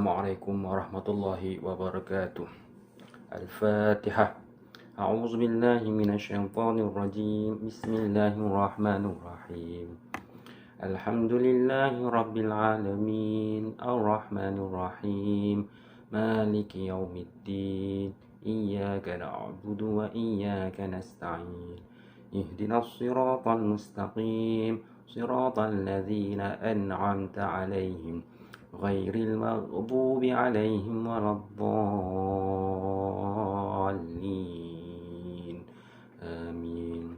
Assalamualaikum warahmatullahi wabarakatuh. Al-Fatihah. A'udzu billahi minasyaitonir rajim. Bismillahirrahmanirrahim. Alhamdulillahi rabbil alamin. Arrahmanir rahim. Maliki yaumiddin. Iyyaka na'budu wa iyyaka nasta'in. Ihdinas siratal mustaqim. Siratal ladzina an'amta 'alaihim ghairil maghdubi 'alaihim waladdallin. Amin.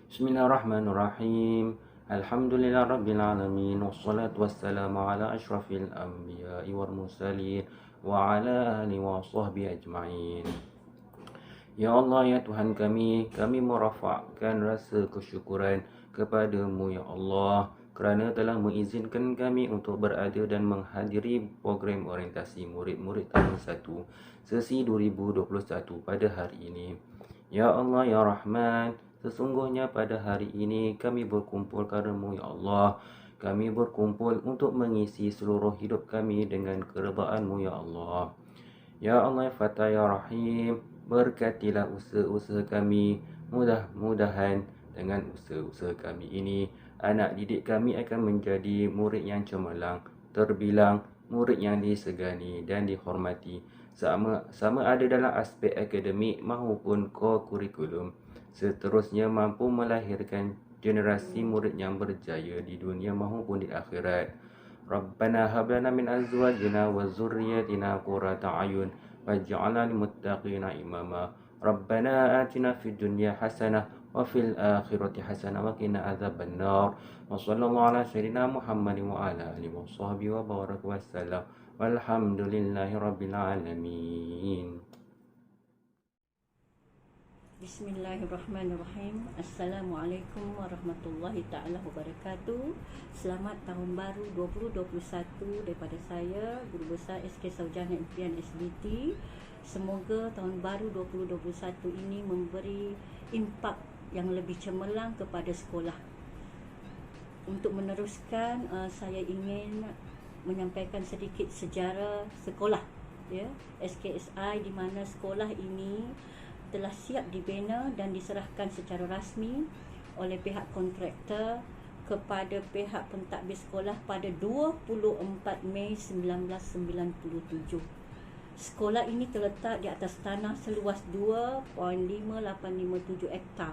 Bismillahirrahmanirrahim. Alhamdulillah rabbil alamin. Wassalatu wassalamu ala asyrafil anbiya'i wal mursalin wa ala alihi wa sahbihi ajma'in. Ya Allah, ya Tuhan kami merafakkan rasa kesyukuran kepadamu ya Allah kerana telah mengizinkan kami untuk berada dan menghadiri program orientasi murid-murid tahun 1 sesi 2021 pada hari ini. Ya Allah, ya Rahman, sesungguhnya pada hari ini kami berkumpul karenamu ya Allah. Kami berkumpul untuk mengisi seluruh hidup kami dengan keredaan-Mu ya Allah. Ya Allah, ya Fatah, ya Rahim, berkatilah usaha-usaha kami. Mudah-mudahan dengan usaha-usaha kami ini, anak didik kami akan menjadi murid yang cemerlang, terbilang, murid yang disegani dan dihormati, sama ada dalam aspek akademik maupun kurikulum. Seterusnya mampu melahirkan generasi murid yang berjaya di dunia maupun di akhirat. Rabbana hab lana min azwajina wa dzurriyyatina qurrata a'yun waj'alna lil muttaqina imama. Rabbana atina fid dunya hasanah wa fil akhirati hasanah wa qina adzabannar. Wa sallallahu ala sayyidina Muhammadin wa ala alihi wa sahbihi wa baraka wa sallam. Walhamdulillahi rabbil alamin. Bismillahirrahmanirrahim. Assalamualaikum warahmatullahi ta'ala wabarakatuh. Selamat tahun baru 2021 daripada saya, Guru Besar SK Sarjana Impian SBT. Semoga tahun baru 2021 ini memberi impak yang lebih cemerlang kepada sekolah. Untuk meneruskan, saya ingin menyampaikan sedikit sejarah sekolah, ya, SKSI, di mana sekolah ini telah siap dibina dan diserahkan secara rasmi oleh pihak kontraktor kepada pihak pentadbir sekolah pada 24 Mei 1997. Sekolah ini terletak di atas tanah seluas 2.5857 hektar,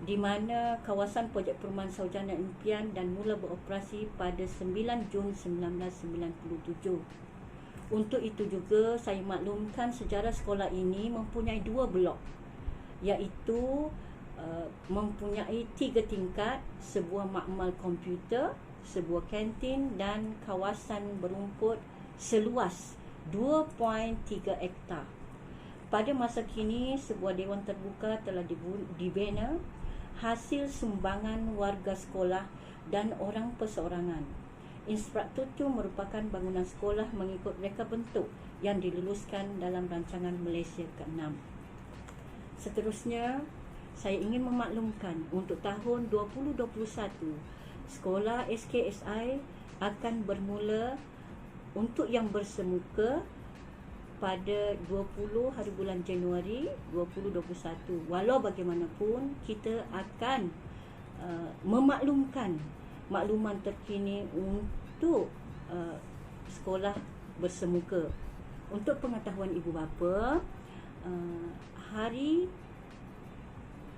di mana kawasan projek perumahan Sarjana Impian dan mula beroperasi pada 9 Jun 1997. Untuk itu juga saya maklumkan sejarah sekolah ini mempunyai 2 blok, iaitu mempunyai 3 tingkat, sebuah makmal komputer, sebuah kantin dan kawasan berumput seluas 2.3 hektar. Pada masa kini, sebuah dewan terbuka telah dibina hasil sumbangan warga sekolah dan orang perseorangan. Infrastruktur merupakan bangunan sekolah mengikut reka bentuk yang diluluskan dalam rancangan Malaysia ke-6. Seterusnya, saya ingin memaklumkan untuk tahun 2021, sekolah SKSI akan bermula untuk yang bersemuka pada 20 hari bulan Januari 2021. Walau bagaimanapun, kita akan memaklumkan makluman terkini untuk sekolah bersemuka. Untuk pengetahuan ibu bapa, hari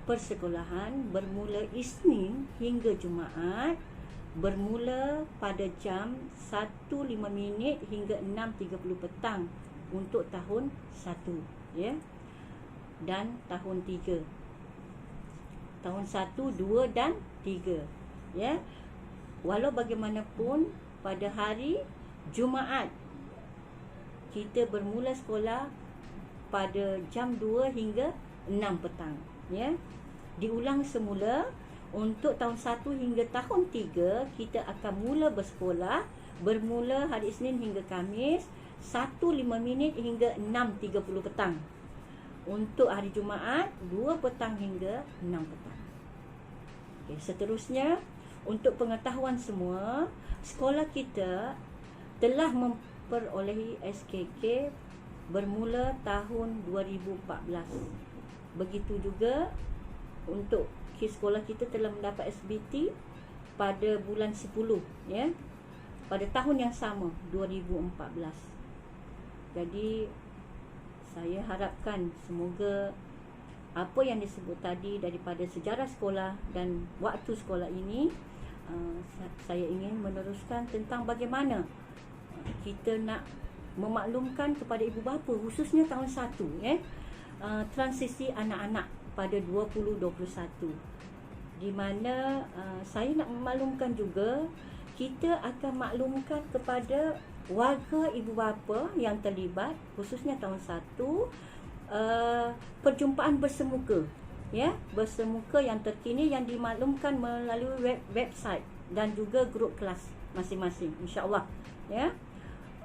persekolahan bermula Isnin hingga Jumaat, bermula pada jam 1.05 hingga 6.30 petang untuk tahun 1, ya, dan tahun 3. Tahun 1, 2 dan 3, ya. Walau bagaimanapun, pada hari Jumaat kita bermula sekolah pada jam 2 hingga 6 petang, ya. Diulang semula untuk tahun 1 hingga tahun 3, kita akan mula bersekolah bermula hari Isnin hingga Khamis 1.05 hingga 6.30 petang. Untuk hari Jumaat 2 petang hingga 6 petang. Okay, seterusnya, untuk pengetahuan semua, sekolah kita telah diperolehi SKK bermula tahun 2014. Begitu juga untuk sekolah kita telah mendapat SBT pada bulan 10, ya, pada tahun yang sama 2014. Jadi saya harapkan semoga apa yang disebut tadi daripada sejarah sekolah dan waktu sekolah ini, saya ingin meneruskan tentang bagaimana kita nak memaklumkan kepada ibu bapa khususnya tahun 1, ya, transisi anak-anak pada 2021, di mana saya nak memaklumkan juga, kita akan maklumkan kepada warga ibu bapa yang terlibat khususnya tahun 1, perjumpaan bersemuka, ya, bersemuka yang terkini yang dimaklumkan melalui website dan juga grup kelas masing-masing, insya-Allah, ya.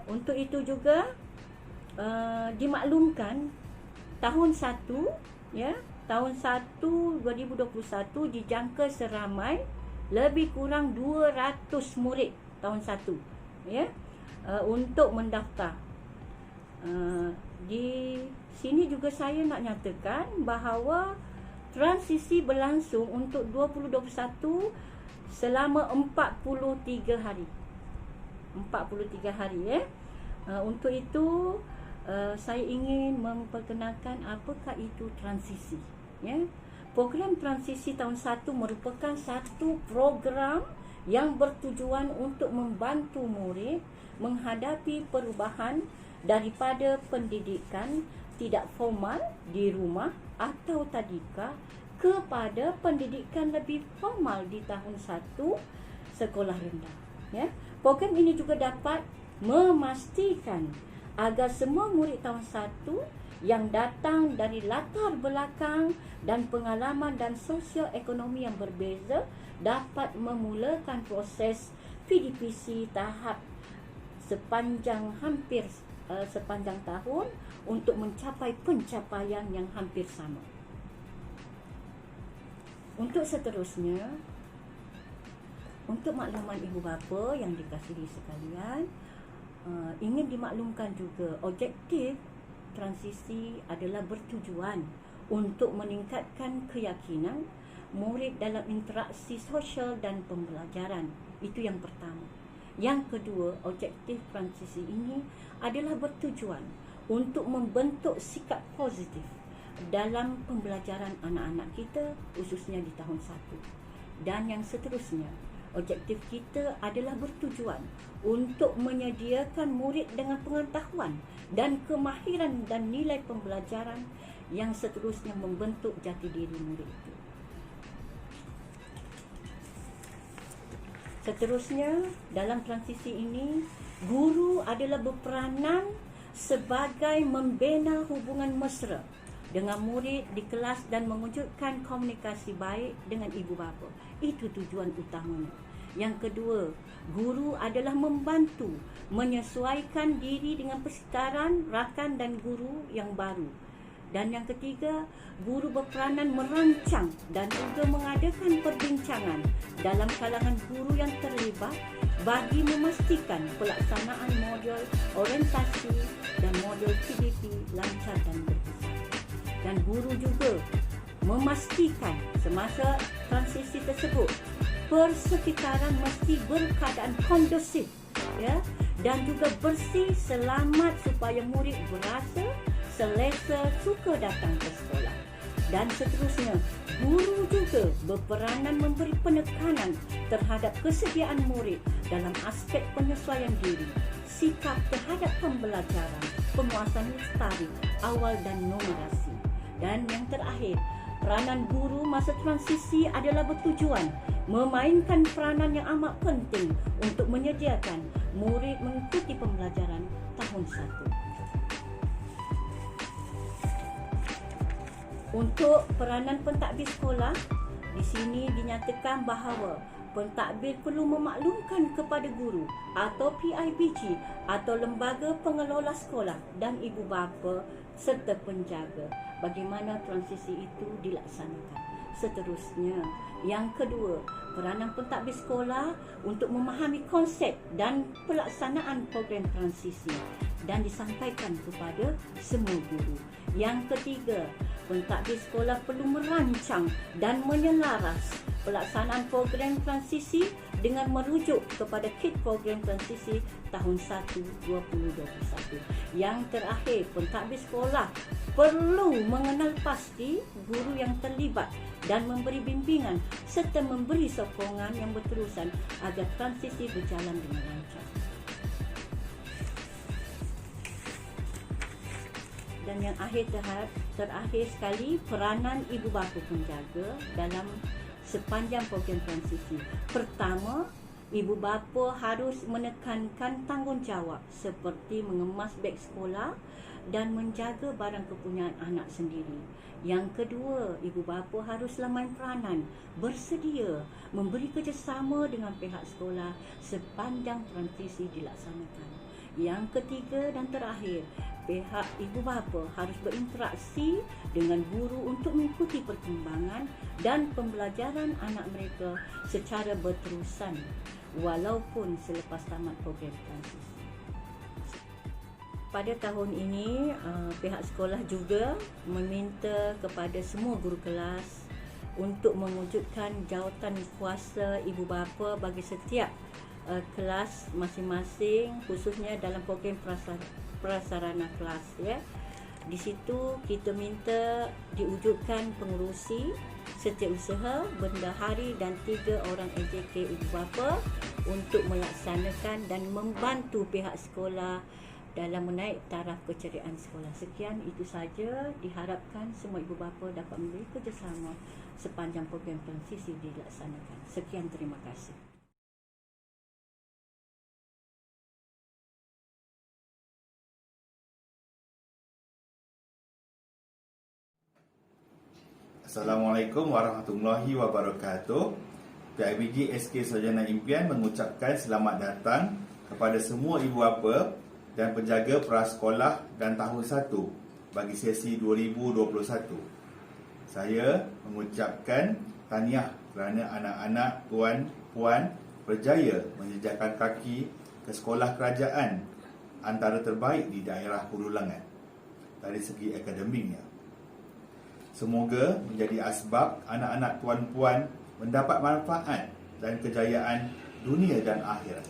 Untuk itu juga dimaklumkan tahun 1, ya, tahun 1 2021 dijangka seramai lebih kurang 200 murid tahun 1, ya, untuk mendaftar. Di sini juga saya nak nyatakan bahawa transisi berlangsung untuk 2021 selama 43 hari. 43 hari, ya. Untuk itu saya ingin memperkenalkan apakah itu transisi, ya. Program transisi tahun 1 merupakan satu program yang bertujuan untuk membantu murid menghadapi perubahan daripada pendidikan tidak formal di rumah atau tadika kepada pendidikan lebih formal di tahun 1 sekolah rendah, ya. Program ini juga dapat memastikan agar semua murid tahun 1 yang datang dari latar belakang dan pengalaman dan sosioekonomi yang berbeza dapat memulakan proses PDPC tahap sepanjang tahun untuk mencapai pencapaian yang hampir sama. Untuk seterusnya, untuk makluman ibu bapa yang dikasihi sekalian, ingin dimaklumkan juga objektif transisi adalah bertujuan untuk meningkatkan keyakinan murid dalam interaksi sosial dan pembelajaran. Itu yang pertama. Yang kedua, objektif transisi ini adalah bertujuan untuk membentuk sikap positif dalam pembelajaran anak-anak kita khususnya di tahun 1. Dan yang seterusnya, objektif kita adalah bertujuan untuk menyediakan murid dengan pengetahuan dan kemahiran dan nilai pembelajaran yang seterusnya membentuk jati diri murid itu. Seterusnya, dalam transisi ini, guru adalah berperanan sebagai membina hubungan mesra dengan murid di kelas dan mewujudkan komunikasi baik dengan ibu bapa. Itu tujuan utamanya. Yang kedua, guru adalah membantu menyesuaikan diri dengan persekitaran rakan dan guru yang baru. Dan yang ketiga, guru berperanan merancang dan juga mengadakan perbincangan dalam kalangan guru yang terlibat bagi memastikan pelaksanaan modul orientasi dan modul PDP lancar dan berkesan. Dan guru juga memastikan semasa transisi tersebut persekitaran mesti berkeadaan kondusif, ya, dan juga bersih, selamat supaya murid berasa selesa suka datang ke sekolah. Dan seterusnya, guru juga berperanan memberi penekanan terhadap kesediaan murid dalam aspek penyesuaian diri, sikap terhadap pembelajaran, penguasaan lestari awal dan numerasi. Dan yang terakhir, peranan guru masa transisi adalah bertujuan memainkan peranan yang amat penting untuk menyediakan murid mengikuti pembelajaran tahun 1. Untuk peranan pentadbir sekolah, di sini dinyatakan bahawa pentadbir perlu memaklumkan kepada guru atau PIBG atau lembaga pengelola sekolah dan ibu bapa serta penjaga bagaimana transisi itu dilaksanakan. Seterusnya, yang kedua, peranan pentadbir sekolah untuk memahami konsep dan pelaksanaan program transisi dan disampaikan kepada semua guru. Yang ketiga, pentadbir sekolah perlu merancang dan menyelaras pelaksanaan program transisi dengan merujuk kepada kit program transisi tahun 1 2021. Yang terakhir, pentadbir sekolah perlu mengenal pasti guru yang terlibat dan memberi bimbingan serta memberi sokongan yang berterusan agar transisi berjalan dengan lancar. Dan yang terakhir sekali, peranan ibu bapa penjaga dalam sepanjang program transisi. Pertama, ibu bapa harus menekankan tanggungjawab seperti mengemas beg sekolah dan menjaga barang kepunyaan anak sendiri. Yang kedua, ibu bapa haruslah main peranan, bersedia memberi kerjasama dengan pihak sekolah sepanjang transisi dilaksanakan. Yang ketiga dan terakhir, pihak ibu bapa harus berinteraksi dengan guru untuk mengikuti perkembangan dan pembelajaran anak mereka secara berterusan walaupun selepas tamat program transisi. Pada tahun ini, pihak sekolah juga meminta kepada semua guru kelas untuk mewujudkan jawatan kuasa ibu bapa bagi setiap kelas masing-masing, khususnya dalam program prasarana kelas, ya. Di situ kita minta diwujudkan pengurusi setiausaha, bendahari dan 3 orang AJK ibu bapa untuk melaksanakan dan membantu pihak sekolah dalam menaik taraf keceriaan sekolah. Sekian, itu saja. Diharapkan semua ibu bapa dapat memberi kerjasama sepanjang program transisi dilaksanakan. Sekian, terima kasih. Assalamualaikum warahmatullahi wabarakatuh. PIBG SK Sarjana Impian mengucapkan selamat datang kepada semua ibu bapa dan penjaga prasekolah dan tahun 1 bagi sesi 2021. Saya mengucapkan tahniah kerana anak-anak tuan-puan berjaya menjejakkan kaki ke sekolah kerajaan antara terbaik di daerah Hulu Langat dari segi akademiknya. Semoga menjadi asbab anak-anak tuan-puan mendapat manfaat dan kejayaan dunia dan akhirat.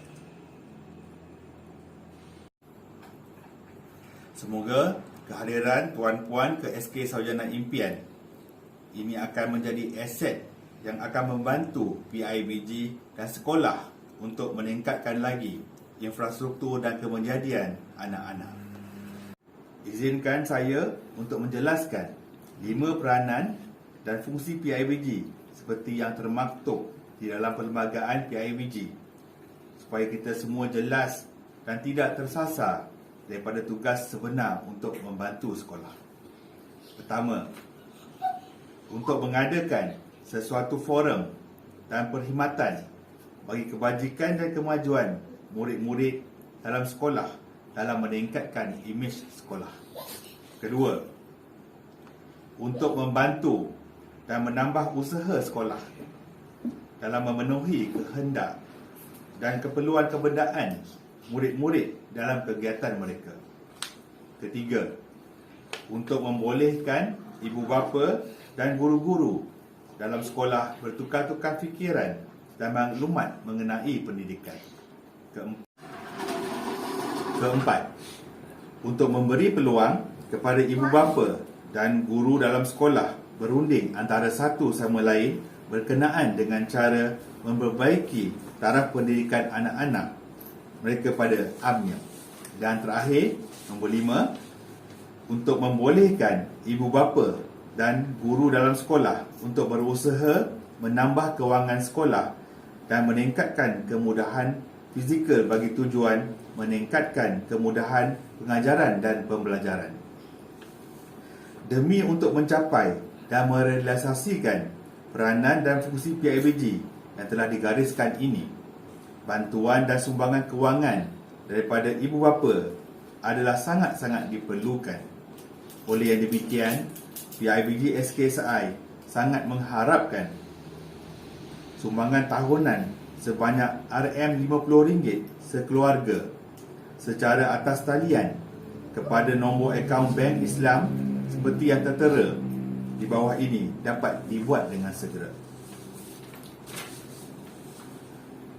Semoga kehadiran tuan-puan ke SK Sarjana Impian ini akan menjadi aset yang akan membantu PIBG dan sekolah untuk meningkatkan lagi infrastruktur dan kemenjadian anak-anak. Izinkan saya untuk menjelaskan 5 peranan dan fungsi PIBG seperti yang termaktub di dalam perlembagaan PIBG supaya kita semua jelas dan tidak tersasar daripada tugas sebenar untuk membantu sekolah. Pertama, untuk mengadakan sesuatu forum dan perkhidmatan bagi kebajikan dan kemajuan murid-murid dalam sekolah dalam meningkatkan imej sekolah. Kedua, untuk membantu dan menambah usaha sekolah dalam memenuhi kehendak dan keperluan kebendaan murid-murid dalam kegiatan mereka. Ketiga, untuk membolehkan ibu bapa dan guru-guru dalam sekolah bertukar-tukar fikiran dan maklumat mengenai pendidikan. Keempat, untuk memberi peluang kepada ibu bapa dan guru dalam sekolah berunding antara satu sama lain berkenaan dengan cara memperbaiki taraf pendidikan anak-anak mereka pada amnya. Dan terakhir, nombor 5, untuk membolehkan ibu bapa dan guru dalam sekolah untuk berusaha menambah kewangan sekolah dan meningkatkan kemudahan fizikal bagi tujuan meningkatkan kemudahan pengajaran dan pembelajaran. Demi untuk mencapai dan merealisasikan peranan dan fungsi PIBG yang telah digariskan ini, bantuan dan sumbangan kewangan daripada ibu bapa adalah sangat-sangat diperlukan. Oleh yang demikian, PIBG SKSI sangat mengharapkan sumbangan tahunan sebanyak RM50 sekeluarga secara atas talian kepada nombor akaun bank Islam seperti yang tertera di bawah ini dapat dibuat dengan segera.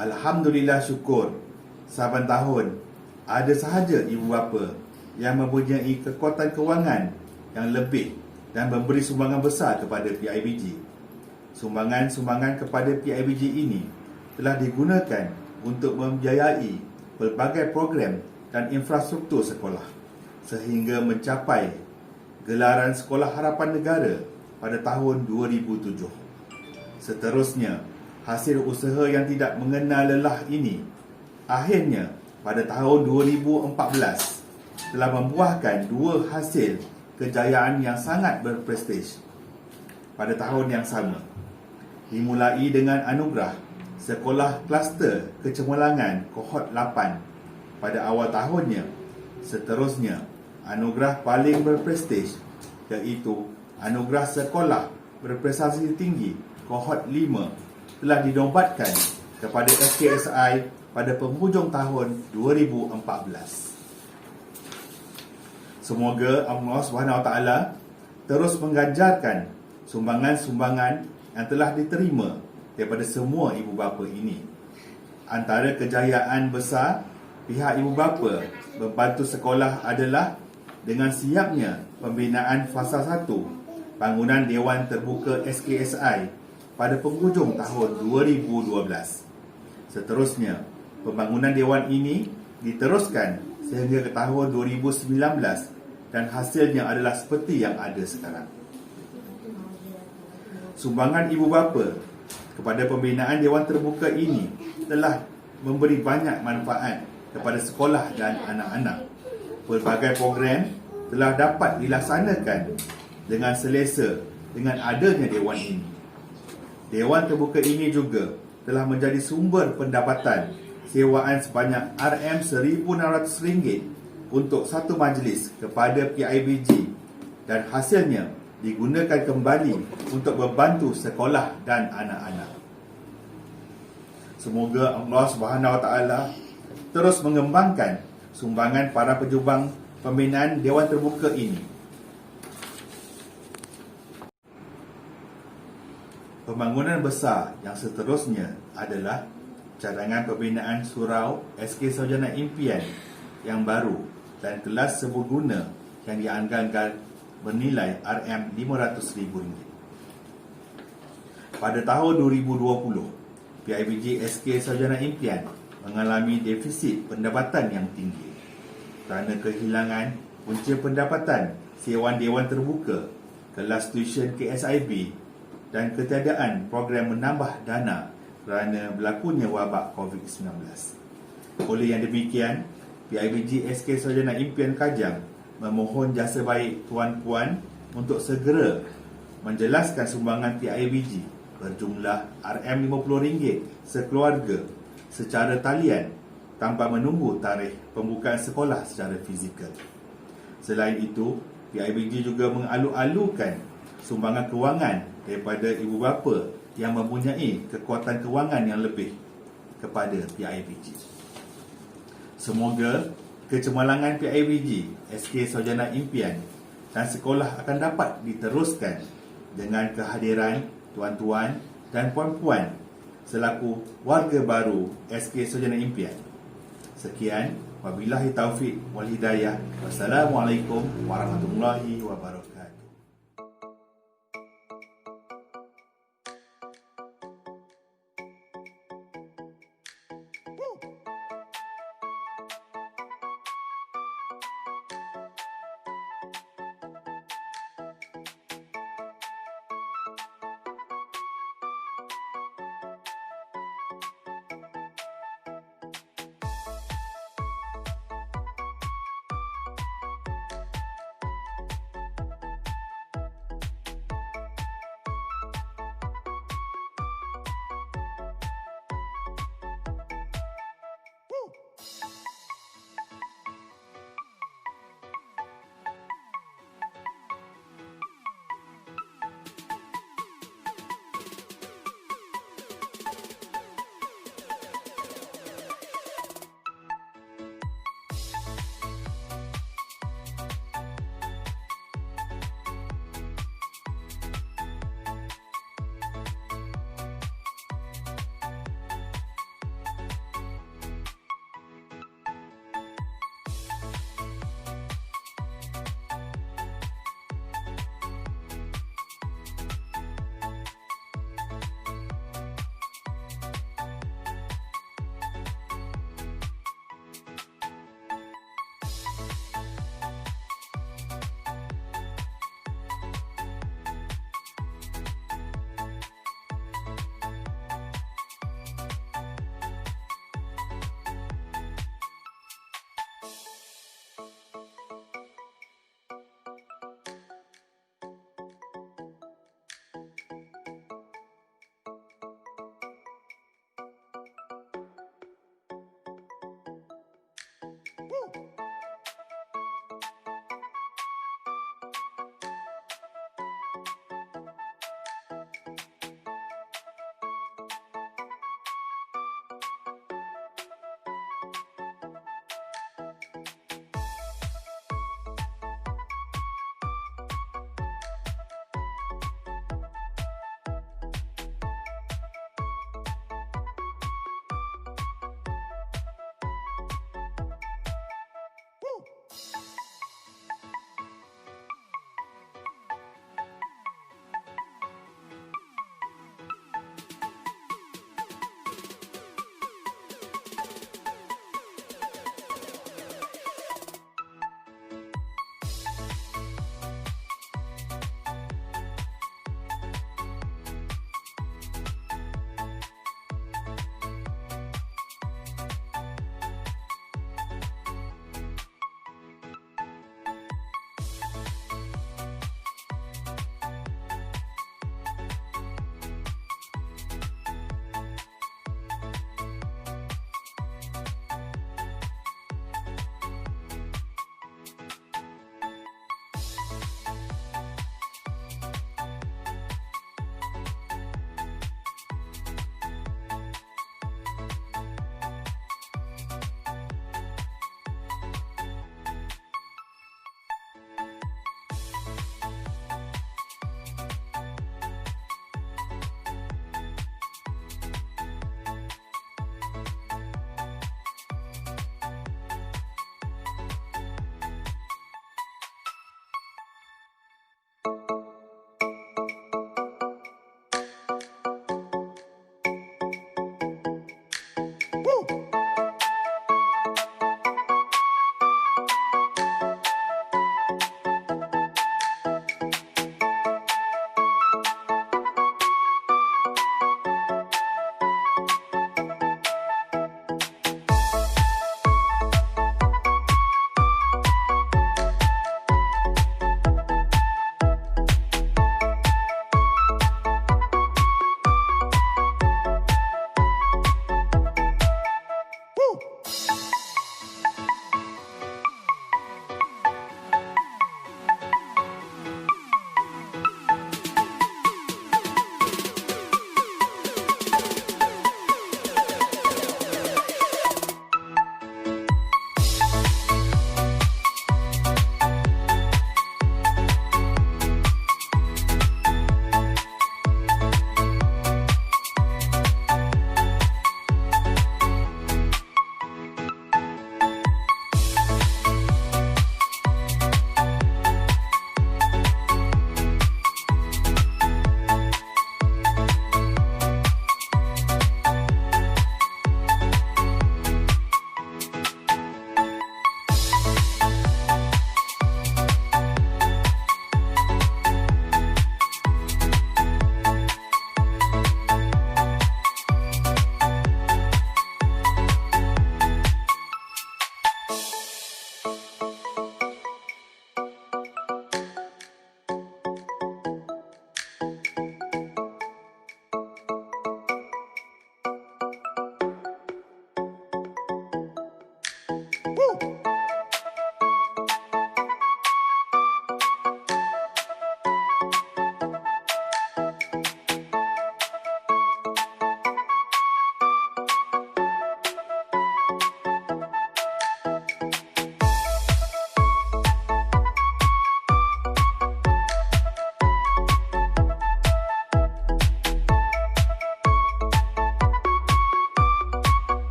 Alhamdulillah, syukur saban tahun ada sahaja ibu bapa yang mempunyai kekuatan kewangan yang lebih dan memberi sumbangan besar kepada PIBG. Sumbangan-sumbangan kepada PIBG ini telah digunakan untuk membiayai pelbagai program dan infrastruktur sekolah sehingga mencapai gelaran Sekolah Harapan Negara pada tahun 2007. Seterusnya, hasil usaha yang tidak mengenal lelah ini akhirnya pada tahun 2014 telah membuahkan dua hasil kejayaan yang sangat berprestij. Pada tahun yang sama, dimulai dengan anugerah Sekolah Kluster Kecemerlangan Kohort 8 pada awal tahunnya. Seterusnya, anugerah paling berprestij iaitu Anugerah Sekolah Berprestasi Tinggi Kohort 5 telah dinobatkan kepada SKSI pada penghujung tahun 2014. Semoga Allah SWT terus mengganjarkan sumbangan-sumbangan yang telah diterima daripada semua ibu bapa ini. Antara kejayaan besar pihak ibu bapa membantu sekolah adalah dengan siapnya pembinaan fasa 1 bangunan Dewan Terbuka SKSI pada penghujung tahun 2012. Seterusnya, pembangunan Dewan ini diteruskan sehingga ke tahun 2019 dan hasilnya adalah seperti yang ada sekarang. Sumbangan ibu bapa kepada pembinaan Dewan Terbuka ini telah memberi banyak manfaat kepada sekolah dan anak-anak. Pelbagai program telah dapat dilaksanakan dengan selesa dengan adanya Dewan ini. Dewan Terbuka ini juga telah menjadi sumber pendapatan sewaan sebanyak RM1,600 untuk satu majlis kepada PIBG dan hasilnya digunakan kembali untuk membantu sekolah dan anak-anak. Semoga Allah SWT terus mengembangkan sumbangan para pejuang pembinaan Dewan Terbuka ini. Pembangunan besar yang seterusnya adalah cadangan pembinaan surau SK Sarjana Impian yang baru dan kelas serbaguna yang dianggarkan bernilai RM500,000. Pada tahun 2020, PIBG SK Sarjana Impian mengalami defisit pendapatan yang tinggi kerana kehilangan punca pendapatan sewaan Dewan Terbuka, kelas tuition KSIB dan ketiadaan program menambah dana kerana berlakunya wabak COVID-19. Oleh yang demikian, PIBG SK Sarjana Impian Kajang memohon jasa baik tuan-puan untuk segera menjelaskan sumbangan PIBG berjumlah RM50 sekeluarga secara talian tanpa menunggu tarikh pembukaan sekolah secara fizikal. Selain itu, PIBG juga mengalu-alukan sumbangan kewangan daripada ibu bapa yang mempunyai kekuatan kewangan yang lebih kepada PIBG. Semoga kecemerlangan PIBG SK Sarjana Impian dan sekolah akan dapat diteruskan dengan kehadiran tuan-tuan dan puan-puan selaku warga baru SK Sarjana Impian. Sekian, wabillahi taufik wal hidayah. Wassalamualaikum warahmatullahi wabarakatuh.